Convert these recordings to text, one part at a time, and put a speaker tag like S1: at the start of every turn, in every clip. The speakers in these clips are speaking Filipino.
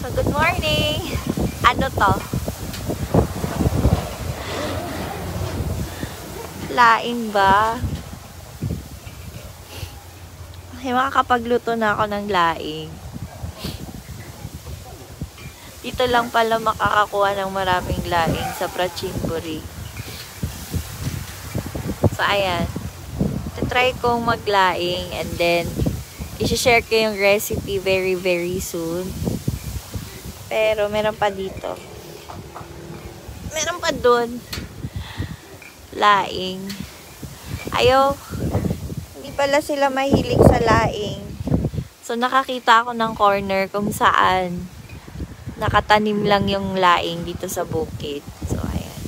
S1: So, good morning! Ano to? Laing ba? Ay, makakapagluto na ako ng laing. Dito lang pala makakakuha ng maraming laing sa Prachinburi. So, ayan. Try kong maglaing and then i-share ko yung recipe very soon. Pero meron pa dito. Meron pa dun. Laing. Hindi pala sila mahilig sa laing. So, nakakita ako ng corner kung saan nakatanim lang yung laing dito sa bukid. So, ayan.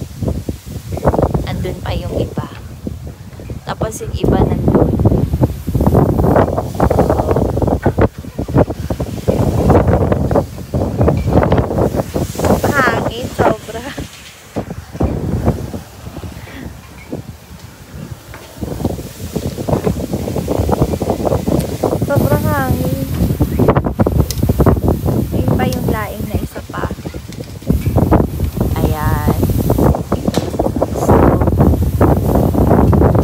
S1: Andun pa yung iba. Tapos yung iba nandun. Hangin, sobra. Sobrang hangin. Yun pa yung laing na isa pa. Ayan. So,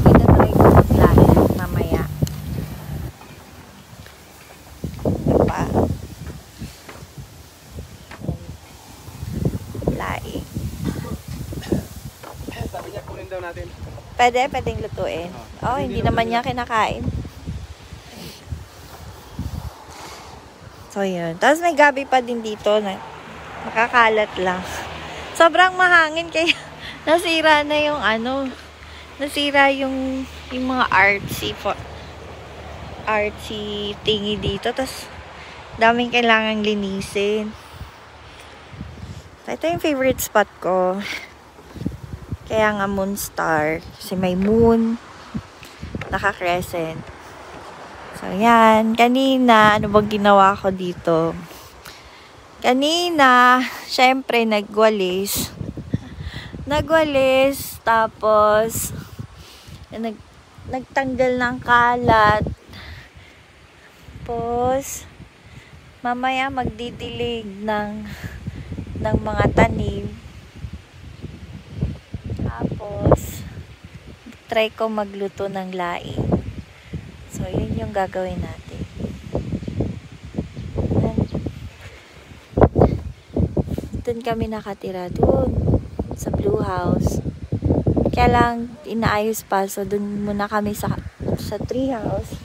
S1: itatry ko maglaing mamaya. Ito pa. Laing.
S2: Sabi niya, kunin daw natin.
S1: Pwedeng lutuin. Oh, hindi naman niya kinakain. So, yun. Tapos may gabi pa din dito na nakakalat lang. Sobrang mahangin kaya nasira na yung nasira yung mga artsy thingy dito. Tapos daming kailangang linisin. So, ito yung favorite spot ko. Kaya nga Moonstar. Kasi may moon. Naka-crescent. So, yan. Kanina, ano bang ginawa ko dito? Kanina, syempre, nagwalis. Tapos, nagtanggal ng kalat. Tapos, mamaya magdidilig ng mga tanim. Tapos, try ko magluto ng laing. So, yun yung gagawin natin. Doon kami nakatira. Doon. Sa Blue House. Kaya lang, inaayos pa. So, doon muna kami sa tree house.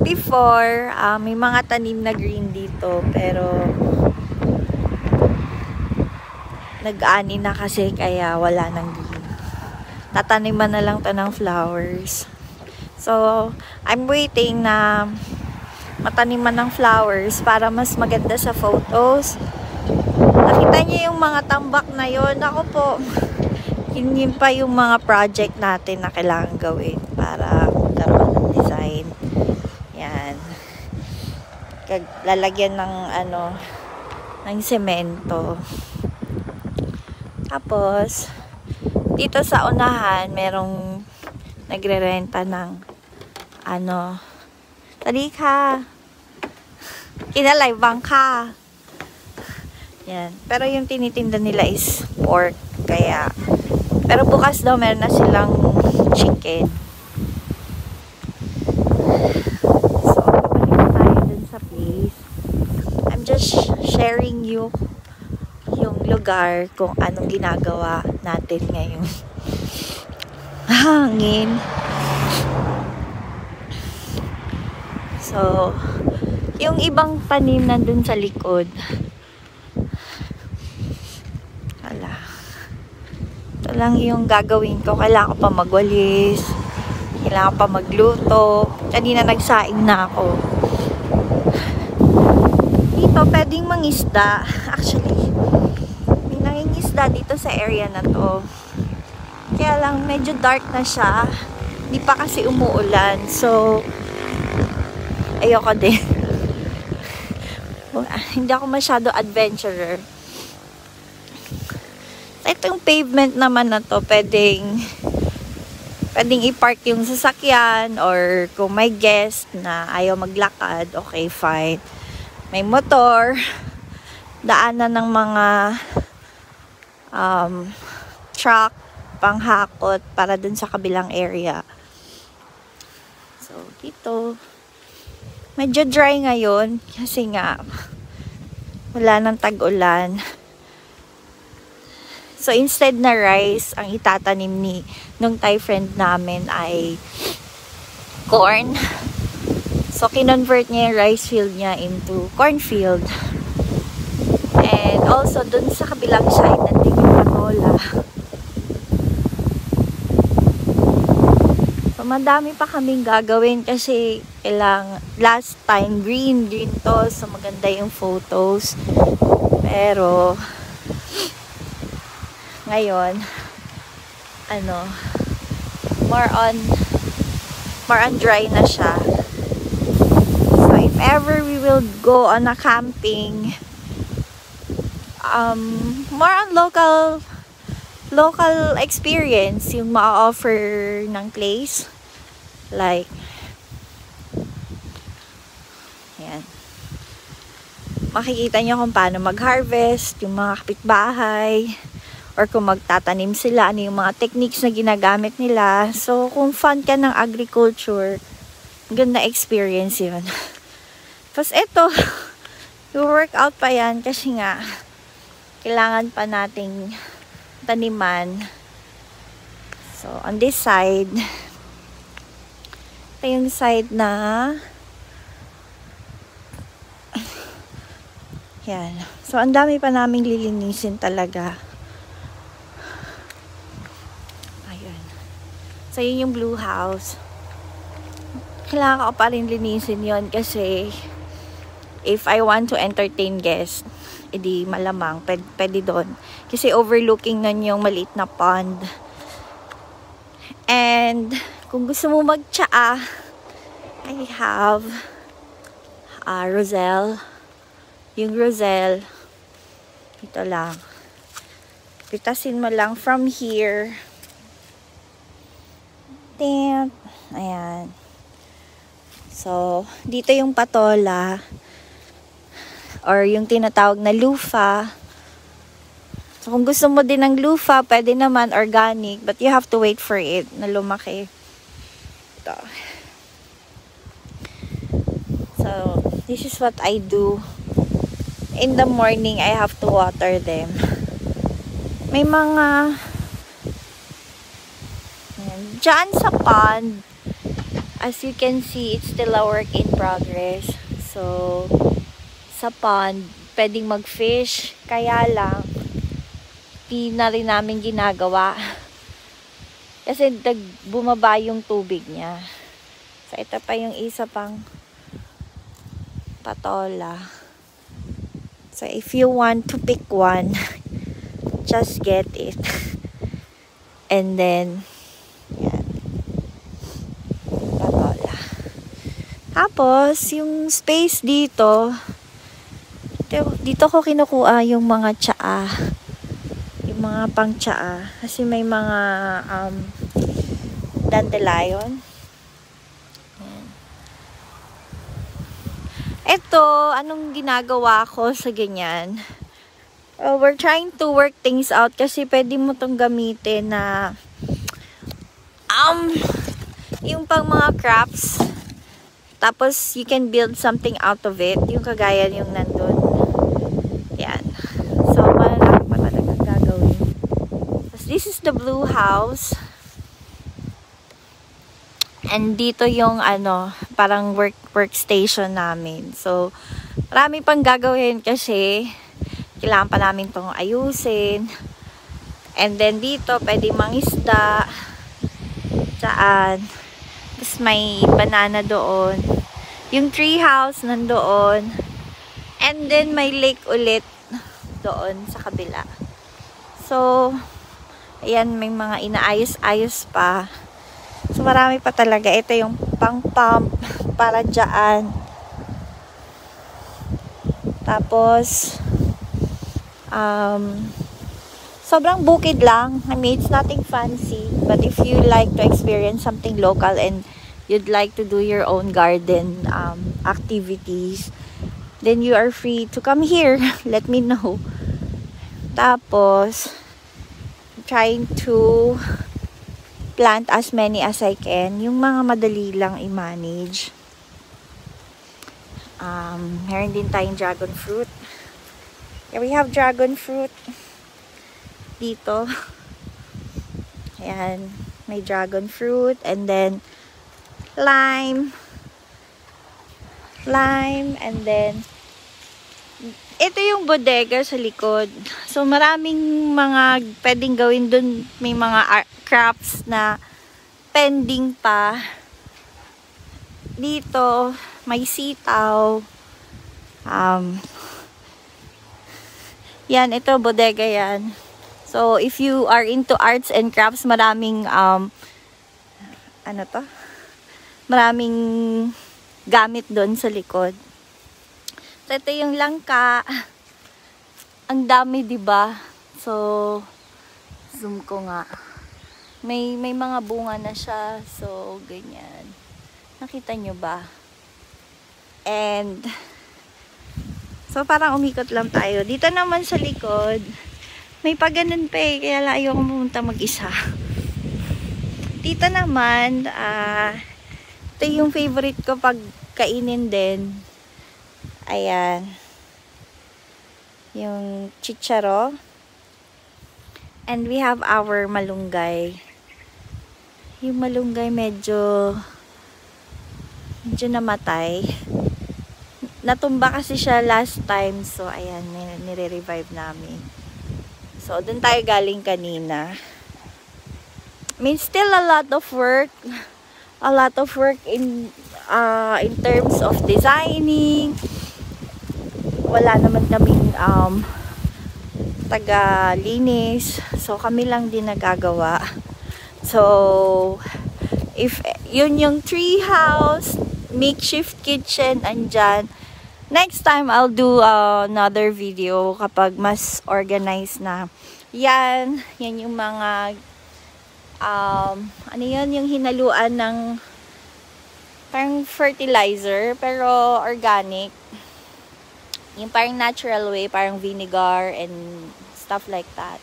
S1: Before, may mga tanim na green dito. Pero, nag-ani na kasi kaya wala nang green. Tataniman na lang to ng flowers. So, I'm waiting na mataniman ng flowers para mas maganda sa photos. Nakita niyo yung mga tambak na yon. Ako po, yun pa yung mga project natin na kailangan gawin para magkaroon ng design. Yan. Lalagyan ng ng semento. Tapos, dito sa unahan, merong nagre-renta ng tali ka. Kinalaybang ka. Yan. Pero yung tinitinda nila is pork. Kaya, pero bukas daw meron na silang chicken. So, balik tayo dun sa place. I'm just sharing you yung lugar kung anong ginagawa natin ngayon. Hangin. So, yung ibang tanim nandun sa likod. Wala. Ito lang yung gagawin ko. Kailangan ko pa magwalis. Kailangan pa magluto. Kanina nagsaing na ako. Dito, pwedeng mangisda. Actually, may nangingisda dito sa area na to. Kaya lang, medyo dark na siya. Hindi pa kasi umuulan. So, ayoko din. Hindi ako masyado adventurer. So, ito yung pavement naman na to. Pwedeng pwedeng i-park yung sasakyan or kung may guest na ayaw maglakad, okay, fine. May motor, daanan ng mga truck, panghakot para dun sa kabilang area. So, dito, medyo dry ngayon kasi nga wala nang tag-ulan. So, instead na rice, ang itatanim nung Thai friend namin ay corn. So, kinonvert niya yung rice field niya into cornfield. And also, dun sa kabilang side, nandun yung patola. So, madami pa kaming gagawin kasi last time, green to. So, maganda yung photos. Pero, ngayon, more on dry na siya. So, if ever we will go on a camping, more on local experience yung ma-offer ng place. Like, yan. Makikita nyo kung paano mag-harvest, yung mga kapitbahay, or kung magtatanim sila, ano yung mga techniques na ginagamit nila. So, kung fan ka ng agriculture, ganda experience yun. Tapos, ito, i-workout pa yan kasi nga, kailangan pa nating taniman. So, on this side, ito yung side na, yan. So, ang dami pa naming lilinisin talaga. So, yun yung blue house. Kailangan ko pa rin linisin yun kasi if I want to entertain guests, edi malamang pwede doon. Kasi overlooking nun yung maliit na pond. And kung gusto mo mag-tsaa, I have Roselle. Yung Roselle, ito lang. Pitasin mo lang from here. Ayan. So, dito yung patola or yung tinatawag na lufa. So, kung gusto mo din ng lufa, pwede naman organic, but you have to wait for it na lumaki. Ito. So, this is what I do. In the morning, I have to water them. May mga dyan sa pond, as you can see, it's still a work in progress. So, sa pond, pwedeng mag-fish. Kaya lang, di na rin namin ginagawa. Kasi bumaba yung tubig niya. So, ito pa yung isa pang patola. So, if you want to pick one, just get it. And then, yan. Patola. Tapos, yung space dito ko kinukuha yung mga tsaa. Yung mga pang tsaa. Kasi may mga dandelion. Yan. Ito, anong ginagawa ko sa ganyan? We're trying to work things out kasi pwede mo tong gamitin na yung pang mga crafts, tapos you can build something out of it, yung kagaya yung nandun. Yan. So, malaki pa talaga gagawin. Tapos, this is the blue house. And dito yung parang workstation namin. So, marami pang gagawin kasi kailangan pa namin tong ayusin. And then dito, pwede mangisda. Saan? Tapos may banana doon. Yung tree house nandoon. And then may lake ulit doon sa kabila. So, ayan, may mga inaayos-ayos pa. So, marami pa talaga. Ito yung pang-pump para dyan. Tapos, Sobrang bukid lang. I mean, it's nothing fancy. But if you like to experience something local and you'd like to do your own garden activities, then you are free to come here. Let me know. Tapos, trying to plant as many as I can. Yung mga madali lang i-manage. Meron din tayong dragon fruit. Here we have dragon fruit. Dito. Ayan. May dragon fruit. And then, lime. And then, ito yung bodega sa likod. So, maraming mga pwedeng gawin dun. May mga crafts na pending pa. Dito, may sitaw. Yan, ito, bodega yan. So, if you are into arts and crafts, maraming, maraming gamit doon sa likod. So, ito yung langka. Ang dami, diba? So, zoom ko nga. May mga bunga na siya. So, ganyan. Nakita nyo ba? And, so, parang umikot lang tayo. Dito naman sa likod, may paganon pa eh. Kaya lang ayoko pumunta mag-isa. Dito naman, ito yung favorite ko pag kainin din. Ayan. Yung chicharo. And we have our malunggay. Yung malunggay medyo namatay. Natumba kasi siya last time. So, ayan, nire-revive namin. So, dun tayo galing kanina. I mean, still a lot of work. A lot of work in terms of designing. Wala naman kaming taga-linis. So, kami lang din nagagawa. So, if yun yung tree house, makeshift kitchen, andyan. Next time, I'll do another video kapag mas organized na. Yan yung mga, ano yun, yung hinaluan ng parang fertilizer, pero organic. Yung parang natural way, parang vinegar and stuff like that.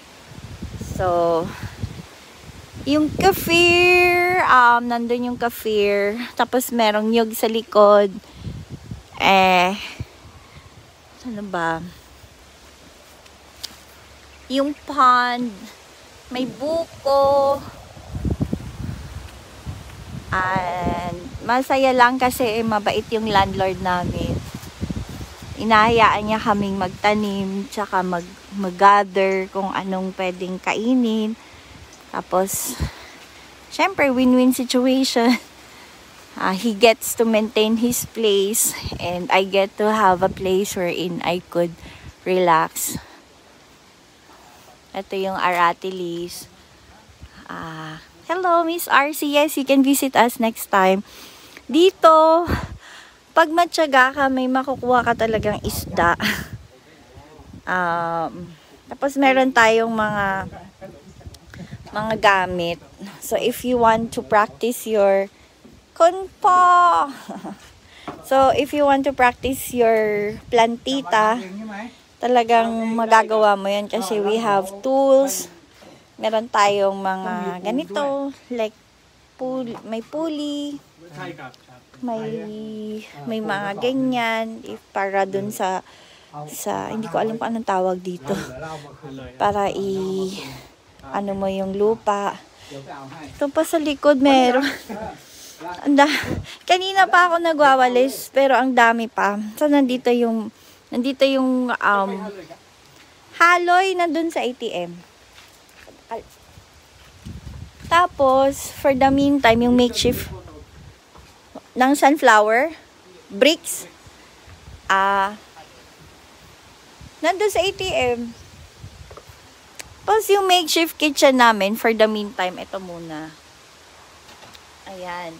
S1: So, yung kefir, nandun yung kefir. Tapos merong nyug sa likod. Ano ba? Yung pond, may buko. And masaya lang kasi mabait yung landlord namin. Inahayaan niya kaming magtanim, tsaka mag-gather kung anong pwedeng kainin. Tapos, syempre, win-win situation. He gets to maintain his place and I get to have a place wherein I could relax. Ito yung Aratilis. Hello, Miss RC. Yes, you can visit us next time. Dito, pag matyaga ka, may makukuha ka talagang isda. Tapos meron tayong mga gamit. So, if you want to practice your So, if you want to practice your plantita, talagang magagawa mo yan kasi we have tools. Meron tayong mga ganito, like may pulley, may mga ganyan, para dun sa hindi ko alam kung anong tawag dito. Para ano mo yung lupa. Ito pa sa likod meron. Kanina pa ako nagwawalis, pero ang dami pa. So, nandito yung haloy nandun sa ATM. Tapos, for the meantime, yung makeshift ng sunflower, bricks, nandun sa ATM. Tapos, yung makeshift kitchen namin, for the meantime, ito muna. Ayan.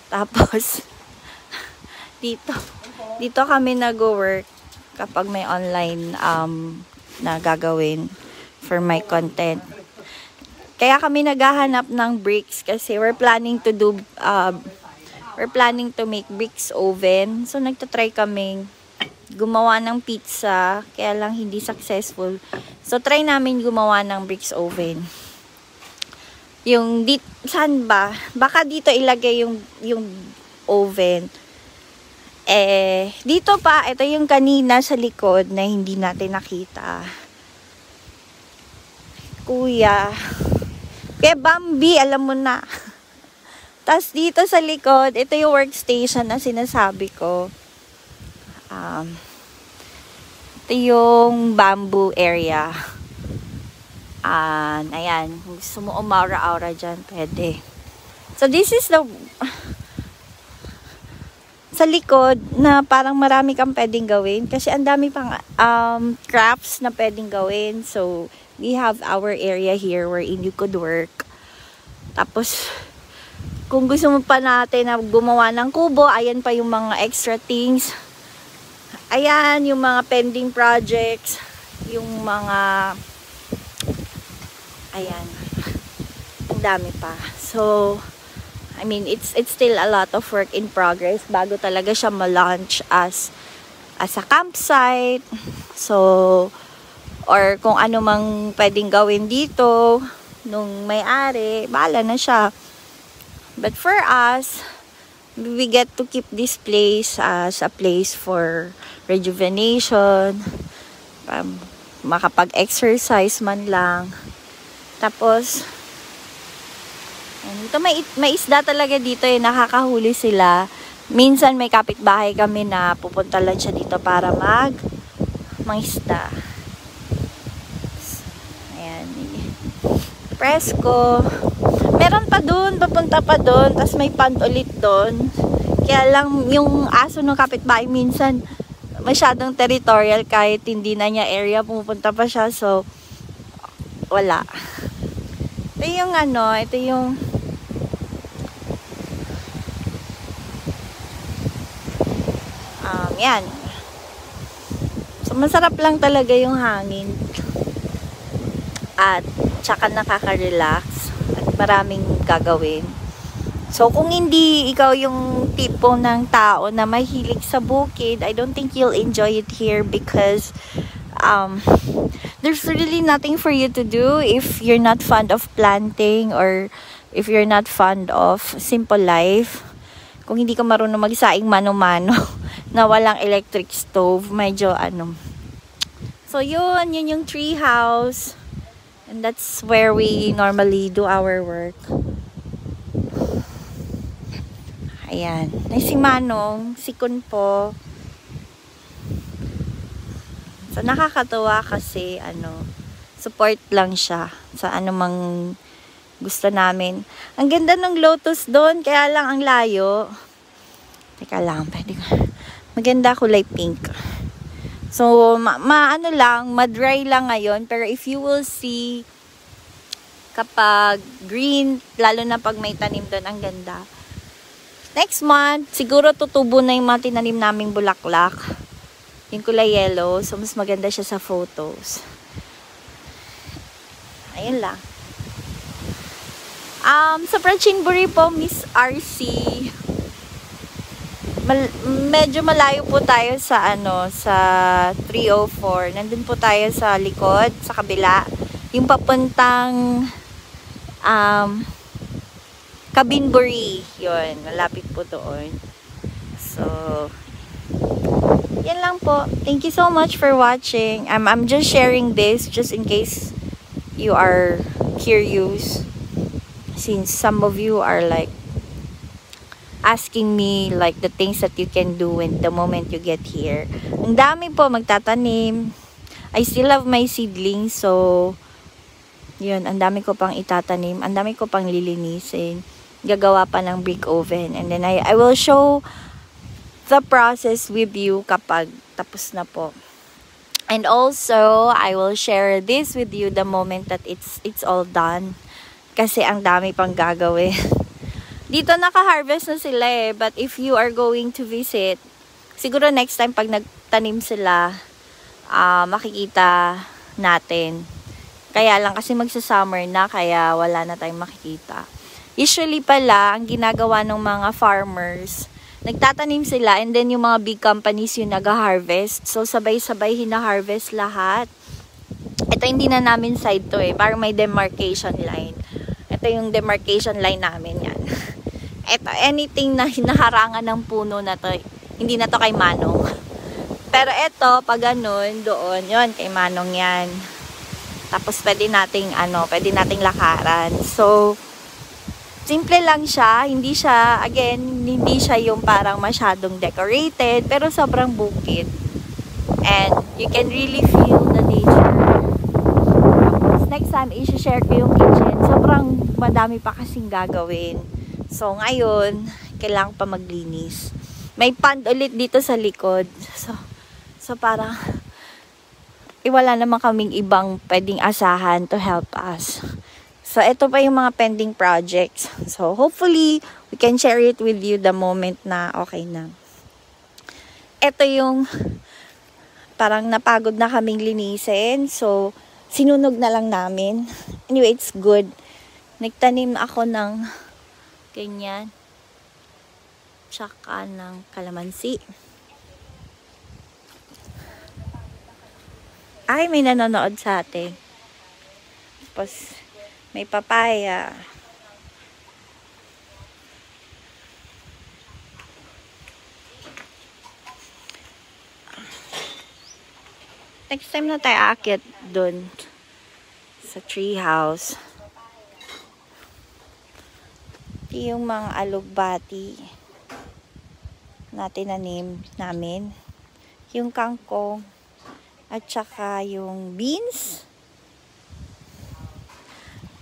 S1: Tapos, dito kami nag-work kapag may online na gagawin for my content. Kaya kami naghahanap ng bricks kasi we're planning to make bricks oven. So nagtatry kaming gumawa ng pizza, kaya lang hindi successful. So try namin gumawa ng bricks oven. Yung saan ba? Baka dito ilagay yung oven. Dito pa, ito yung kanina sa likod na hindi natin nakita. Kuya Bambi, alam mo na. Tapos dito sa likod, ito yung workstation na sinasabi ko. Ito yung bamboo area. Ayan. Kung gusto mo umaura-aura dyan, pwede. So this is the sa likod na parang marami kang pwedeng gawin kasi ang dami pang crafts na pwedeng gawin. So we have our area here wherein you could work. Tapos kung gusto mo pa natin na gumawa ng kubo, ayan pa yung mga extra things. Ayan yung mga pending projects, yung mga ayan, ang dami pa. So I mean, it's still a lot of work in progress bago talaga siya ma-launch as a campsite. So, or kung ano mang pwedeng gawin dito nung may-ari, bahala na siya. But for us, we get to keep this place as a place for rejuvenation, makapag-exercise man lang. Tapos, ito may isda talaga dito nakakahuli sila. Minsan may kapitbahay kami na pupunta lang siya dito para mangisda. Ayan. Presko. Meron pa dun, papunta pa dun, tapos may pond ulit dun. Kaya lang yung aso ng kapitbahay minsan masyadong territorial kahit hindi na niya area, pumupunta pa siya, so wala. Ito yung ito yung yan. So, masarap lang talaga yung hangin. At, tsaka nakaka-relax. At maraming gagawin. So, kung hindi ikaw yung tipo ng tao na mahilig sa bukid, I don't think you'll enjoy it here because there's really nothing for you to do if you're not fond of planting or if you're not fond of simple life. Kung hindi ka marunong magsaing mano-mano na walang electric stove, medyo So yun yung tree house. And that's where we normally do our work. Ayan. Si Manong, si Kun po. So nakakatuwa kasi support lang siya sa anumang gusto namin. Ang ganda ng lotus doon, kaya lang ang layo. Teka lang, pwede ko. Maganda kulay pink. So, ma-dry lang ngayon. Pero if you will see, kapag green, lalo na pag may tanim doon, ang ganda. Next month, siguro tutubo na yung mga tinanim naming bulaklak. Yung kulay yellow. So, mas maganda siya sa photos. Ayun lang. Sa Prachinbury po, Miss RC, medyo malayo po tayo sa sa 304. Nandun po tayo sa likod, sa kabila. Yung papuntang Kabinbury. Yun, malapit po doon. So, yan lang po. Thank you so much for watching. I'm just sharing this just in case you are curious. Since some of you are like asking me like the things that you can do when the moment you get here. Ang dami po magtatanim. I still have my seedlings, so yun, ang dami ko pang itatanim, ang dami ko pang lilinisin. Gagawa pa ng brick oven, and then I will show the process with you kapag tapos na po. And also, I will share this with you the moment that it's all done. Kasi ang dami pang gagawin. Dito naka-harvest na sila but if you are going to visit, siguro next time pag nagtanim sila, makikita natin. Kaya lang kasi magsa-summer na, kaya wala na tayong makikita. Usually pala, ang ginagawa ng mga farmers, nagtatanim sila and then yung mga big companies yung nag-harvest. So, sabay-sabay hina-harvest lahat. Ito hindi na namin side to parang may demarcation line. Ito yung demarcation line namin yan. Ito, anything na hinaharangan ng puno na to, hindi na to kay Manong. Pero ito, pag ganun, doon, yon kay Manong yan. Tapos pwede nating lakaran. So, simple lang siya. Hindi siya, again, hindi siya yung parang masyadong decorated, pero sobrang bukid. And you can really feel the nature. Tapos next time, i-share ko yung kitchen. Sobrang madami pa kasing gagawin. So, ngayon, kailangan pa maglinis. May pond ulit dito sa likod. So parang, wala naman kaming ibang pwedeng asahan to help us. So, ito pa yung mga pending projects. So, hopefully, we can share it with you the moment na okay na. Ito yung parang napagod na kaming linisin. So, sinunog na lang namin. Anyway, it's good. Nagtanim ako ng ganyan. Tsaka ng kalamansi. Ay, may nanonood sa atin. Tapos, may papaya. Next time na tayo aakyat dun sa tree house. Ito yung mga alugbati na tinanim namin. Yung kangkong at saka yung beans.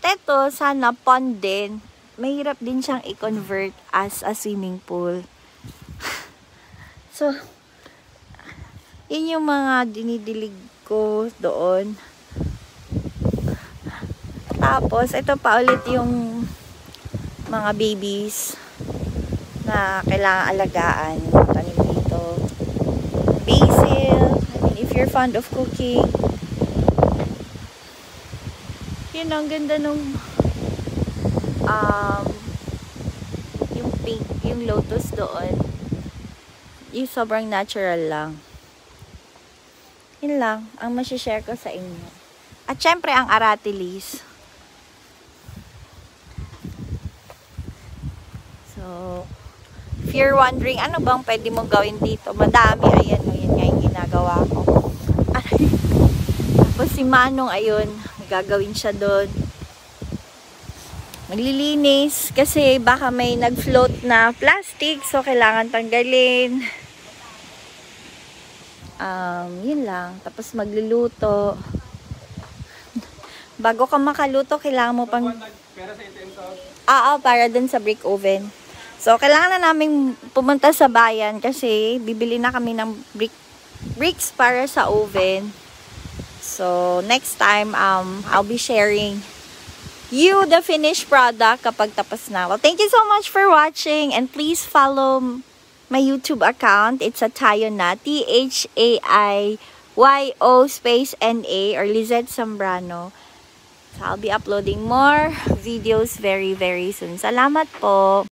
S1: Ito, sana pond din. Mahirap din siyang i-convert as a swimming pool. So, yun yung mga dinidilig ko doon. Tapos, ito pa ulit yung mga babies na kailangan alagaan. Tanim dito. Basil. If you're fond of cooking, yun, ang ganda nung yung pink, yung lotus doon. Yung sobrang natural lang. Yun lang ang masishare ko sa inyo. At syempre ang aratilis. So, if you're wondering ano bang pwede mong gawin dito, madami. Ayan, yun nga yung ginagawa ko. Tapos si Manong, ayun, gagawin siya doon. Maglilinis kasi baka may nag-float na plastic, so kailangan tanggalin. Yun lang. Tapos magluluto. Bago ka makaluto, kailangan mo pang para dun sa brick oven. So, kailangan na namin pumunta sa bayan kasi bibili na kami ng bricks para sa oven. So, next time, I'll be sharing you the finished product kapag tapos na. Well, thank you so much for watching and please follow my YouTube account. It's a Tayona, THAIYO space NA or Lizette Zambrano. So, I'll be uploading more videos very, very soon. Salamat po!